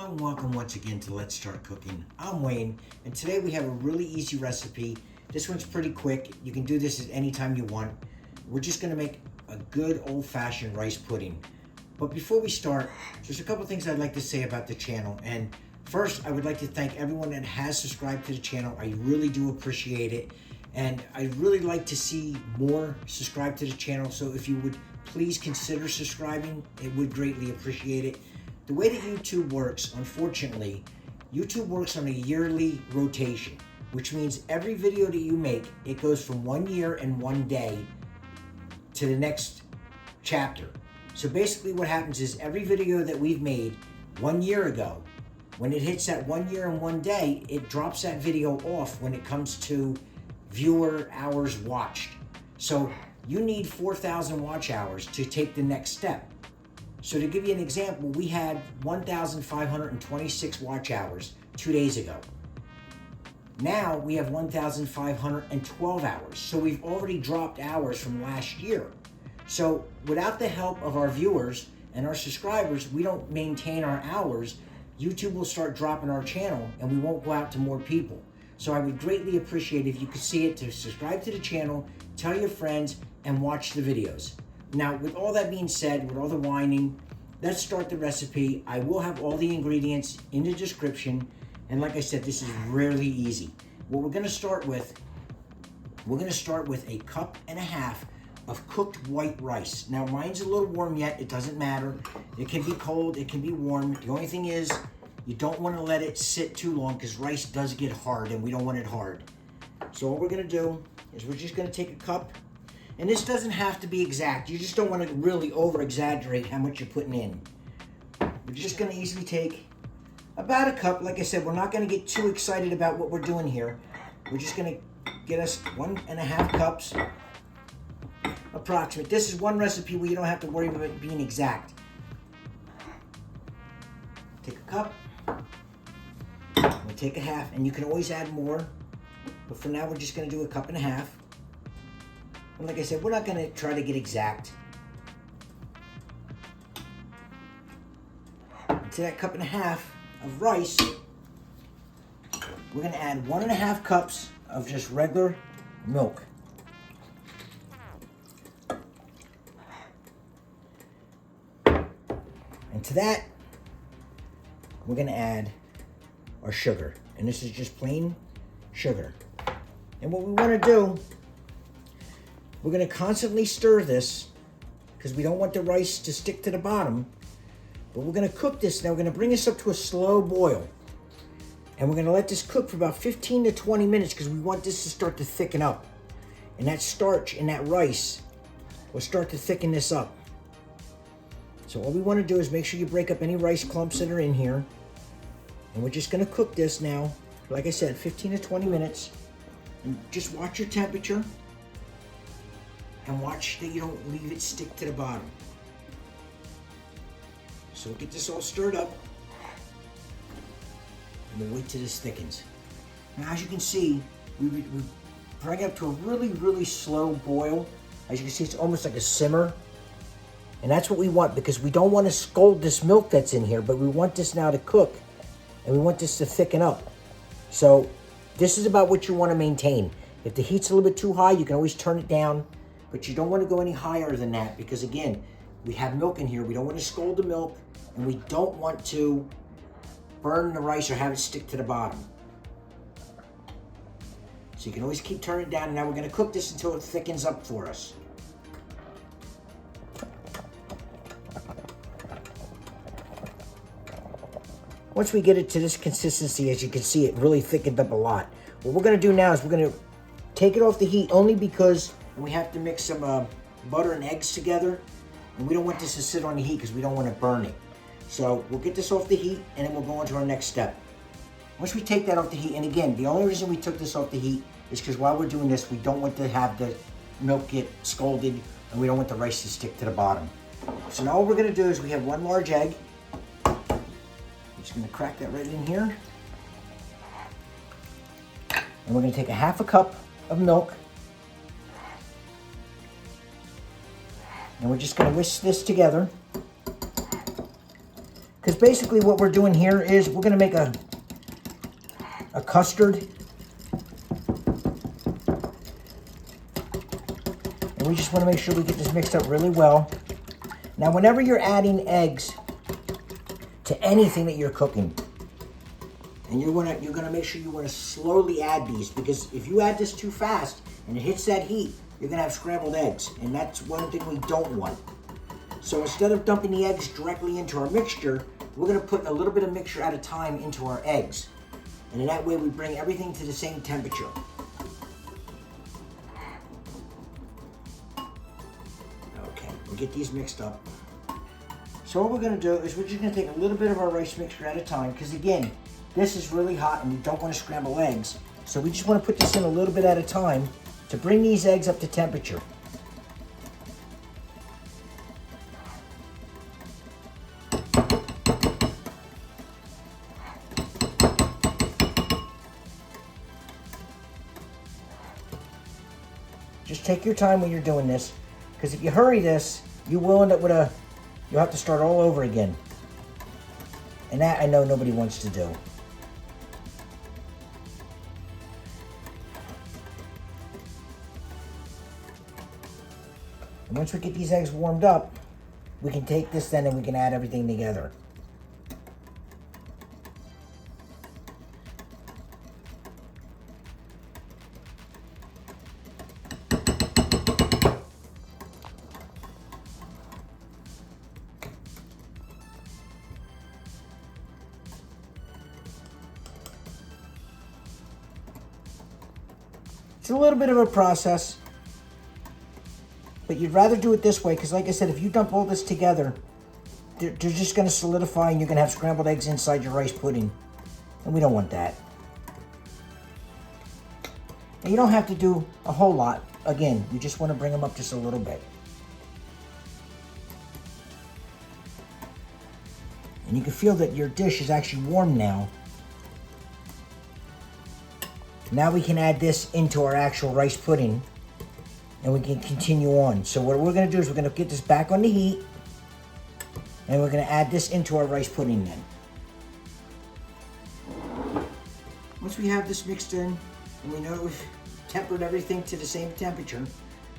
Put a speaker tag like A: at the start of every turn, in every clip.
A: Hello and welcome once again to Let's Start Cooking. I'm Wayne, and today we have a really easy recipe. This one's pretty quick. You can do this at any time you want. We're just gonna make a good old-fashioned rice pudding. But before we start, there's a couple things I'd like to say about the channel. And first, I would like to thank everyone that has subscribed to the channel. I really do appreciate it. And I'd really like to see more subscribe to the channel. So if you would please consider subscribing, it would greatly appreciate it. The way that YouTube works, unfortunately, YouTube works on a yearly rotation, which means every video that you make, it goes from 1 year and 1 day to the next chapter. So basically what happens is every video that we've made 1 year ago, when it hits that 1 year and 1 day, it drops that video off when it comes to viewer hours watched. So you need 4,000 watch hours to take the next step. So to give you an example, we had 1,526 watch hours 2 days ago. Now we have 1,512 hours. So we've already dropped hours from last year. So without the help of our viewers and our subscribers, we don't maintain our hours. YouTube will start dropping our channel and we won't go out to more people. So I would greatly appreciate if you could see it, to subscribe to the channel, tell your friends, and watch the videos. Now, with all that being said, with all the whining, let's start the recipe. I will have all the ingredients in the description. And like I said, this is really easy. What we're gonna start with, a cup and a half of cooked white rice. Now, mine's a little warm yet, it doesn't matter. It can be cold, it can be warm. The only thing is, you don't wanna let it sit too long because rice does get hard and we don't want it hard. So what we're gonna do is we're just gonna take a cup. And this doesn't have to be exact. You just don't want to really over-exaggerate how much you're putting in. We're just going to easily take about a cup. Like I said, we're not going to get too excited about what we're doing here. We're just going to get us 1.5 cups approximate. This is one recipe where you don't have to worry about it being exact. Take a cup. We'll take a half, and you can always add more. But for now, we're just going to do a cup and a half. And like I said, we're not going to try to get exact. To that cup and a half of rice, we're going to add 1.5 cups of just regular milk. And to that, we're going to add our sugar. And this is just plain sugar. And what we want to do, we're going to constantly stir this because we don't want the rice to stick to the bottom. But we're going to cook this now. We're going to bring this up to a slow boil. And we're going to let this cook for about 15 to 20 minutes because we want this to start to thicken up. And that starch in that rice will start to thicken this up. So all we want to do is make sure you break up any rice clumps that are in here. And we're just going to cook this now, like I said, 15 to 20 minutes. And just watch your temperature. And watch that you don't leave it stick to the bottom. So we'll get this all stirred up. And we'll wait till this thickens. Now, as you can see, we bring it up to a really, really slow boil. As you can see, it's almost like a simmer. And that's what we want because we don't want to scald this milk that's in here, but we want this now to cook. And we want this to thicken up. So this is about what you want to maintain. If the heat's a little bit too high, you can always turn it down. But you don't want to go any higher than that because, again, we have milk in here. We don't want to scald the milk, and we don't want to burn the rice or have it stick to the bottom. So you can always keep turning it down. And now we're going to cook this until it thickens up for us. Once we get it to this consistency, as you can see, it really thickened up a lot. What we're going to do now is we're going to take it off the heat only because we have to mix some butter and eggs together, and we don't want this to sit on the heat because we don't want to burn it. So we'll get this off the heat, and then we'll go on to our next step. Once we take that off the heat, and again, the only reason we took this off the heat is because while we're doing this, we don't want to have the milk get scalded, and we don't want the rice to stick to the bottom. So now what we're going to do is we have 1 large egg. I'm just going to crack that right in here. And we're going to take a 1/2 cup of milk. And we're just going to whisk this together. Because basically what we're doing here is we're gonna make a custard. And we just wanna make sure we get this mixed up really well. Now, whenever you're adding eggs to anything that you're cooking, and you're gonna make sure you wanna slowly add these, because if you add this too fast and it hits that heat, you're gonna have scrambled eggs, and that's one thing we don't want. So instead of dumping the eggs directly into our mixture, we're gonna put a little bit of mixture at a time into our eggs. And in that way, we bring everything to the same temperature. Okay, we'll get these mixed up. So what we're gonna do is we're just gonna take a little bit of our rice mixture at a time, because again, this is really hot and we don't wanna scramble eggs. So we just wanna put this in a little bit at a time to bring these eggs up to temperature. Just take your time when you're doing this, because if you hurry this, you will end up with you'll have to start all over again. And that I know nobody wants to do. And once we get these eggs warmed up, we can take this then and we can add everything together. It's a little bit of a process, but you'd rather do it this way, because like I said, if you dump all this together, they're just going to solidify and you're going to have scrambled eggs inside your rice pudding, and we don't want that. And you don't have to do a whole lot. Again, you just want to bring them up just a little bit. And you can feel that your dish is actually warm now. Now we can add this into our actual rice pudding and we can continue on. So what we're gonna do is we're gonna get this back on the heat and we're gonna add this into our rice pudding then. Once we have this mixed in and we know that we've tempered everything to the same temperature,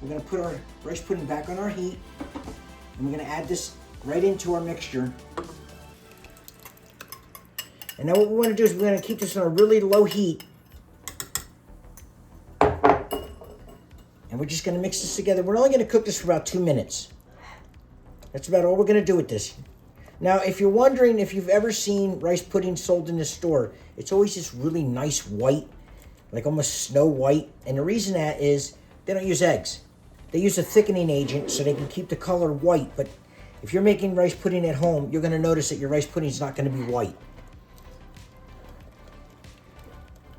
A: we're gonna put our rice pudding back on our heat and we're gonna add this right into our mixture. And now what we wanna do is we're gonna keep this on a really low heat. And we're just gonna mix this together. We're only gonna cook this for about 2 minutes. That's about all we're gonna do with this. Now, if you're wondering if you've ever seen rice pudding sold in the store, it's always this really nice white, like almost snow white. And the reason that is they don't use eggs. They use a thickening agent so they can keep the color white. But if you're making rice pudding at home, you're gonna notice that your rice pudding is not gonna be white.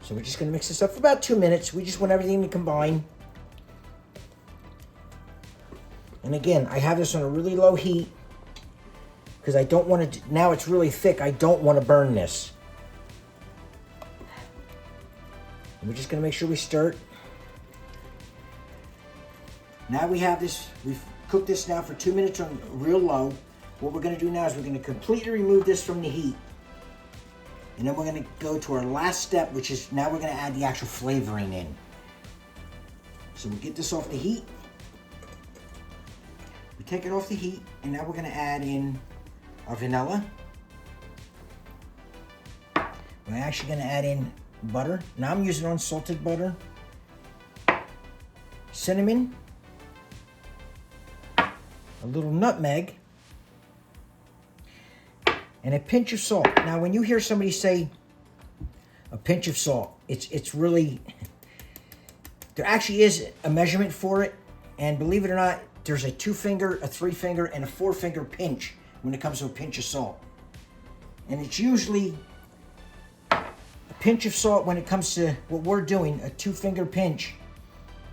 A: So we're just gonna mix this up for about 2 minutes. We just want everything to combine. And again, I have this on a really low heat because I don't want to, now it's really thick, I don't want to burn this. And we're just going to make sure we stir it. Now we have this, we've cooked this now for 2 minutes on real low. What we're going to do now is we're going to completely remove this from the heat. And then we're going to go to our last step, which is now we're going to add the actual flavoring in. So we'll get this off the heat. We take it off the heat, and now we're going to add in our vanilla. We're actually going to add in butter. Now I'm using unsalted butter, cinnamon, a little nutmeg, and a pinch of salt. Now when you hear somebody say a pinch of salt, it's really, there actually is a measurement for it, and believe it or not, there's a 2-finger, a 3-finger, and a 4-finger pinch when it comes to a pinch of salt. And it's usually a pinch of salt when it comes to what we're doing, a 2-finger pinch,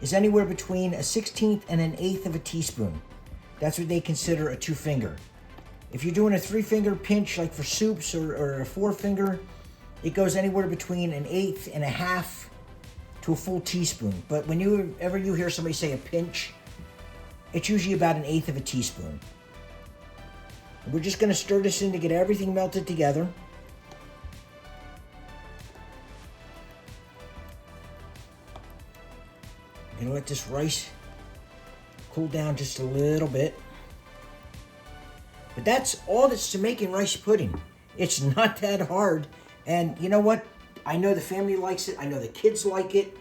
A: is anywhere between a 1/16 and an 1/8 of a teaspoon. That's what they consider a 2-finger. If you're doing a 3-finger pinch, like for soups, or a 4-finger, it goes anywhere between an 1/8 and a 1/2 to a full teaspoon. But whenever you hear somebody say a pinch, it's usually about an 1/8 of a teaspoon. We're just going to stir this in to get everything melted together. I'm going to let this rice cool down just a little bit. But that's all that's to making rice pudding. It's not that hard. And you know what? I know the family likes it. I know the kids like it.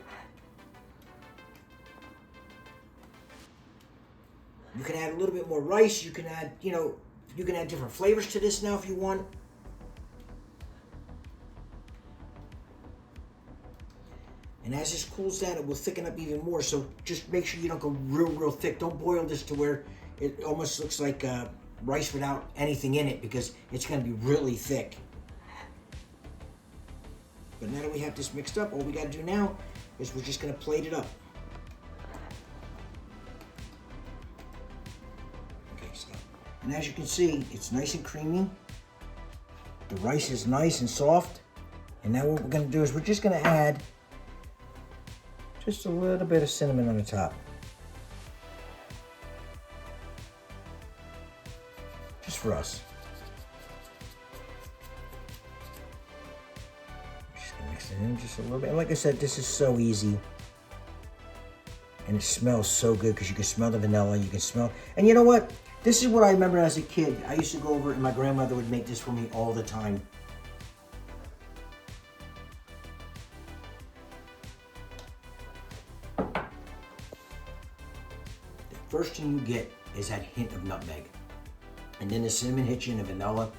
A: You can add a little bit more rice. You can add, you can add different flavors to this now if you want. And as this cools down, it will thicken up even more. So just make sure you don't go real thick. Don't boil this to where it almost looks like rice without anything in it, because it's going to be really thick. But now that we have this mixed up, all we got to do now is we're just going to plate it up. Okay, stop. And as you can see, it's nice and creamy. The rice is nice and soft. And now what we're going to do is we're just going to add just a little bit of cinnamon on the top. Just for us. Just gonna mix it in just a little bit. And like I said, this is so easy. And it smells so good because you can smell the vanilla, you can smell. And you know what? This is what I remember as a kid. I used to go over and my grandmother would make this for me all the time. First thing you get is that hint of nutmeg. And then the cinnamon hits you in the vanilla.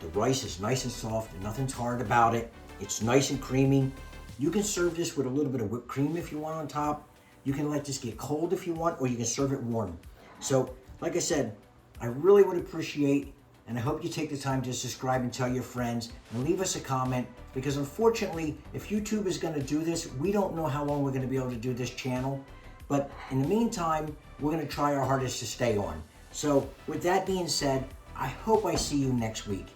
A: The rice is nice and soft and nothing's hard about it. It's nice and creamy. You can serve this with a little bit of whipped cream if you want on top. You can let this get cold if you want, or you can serve it warm. So, like I said, I really would appreciate, and I hope you take the time to subscribe and tell your friends and leave us a comment, because unfortunately, if YouTube is going to do this, we don't know how long we're going to be able to do this channel. But in the meantime, we're going to try our hardest to stay on. So with that being said, I hope I see you next week.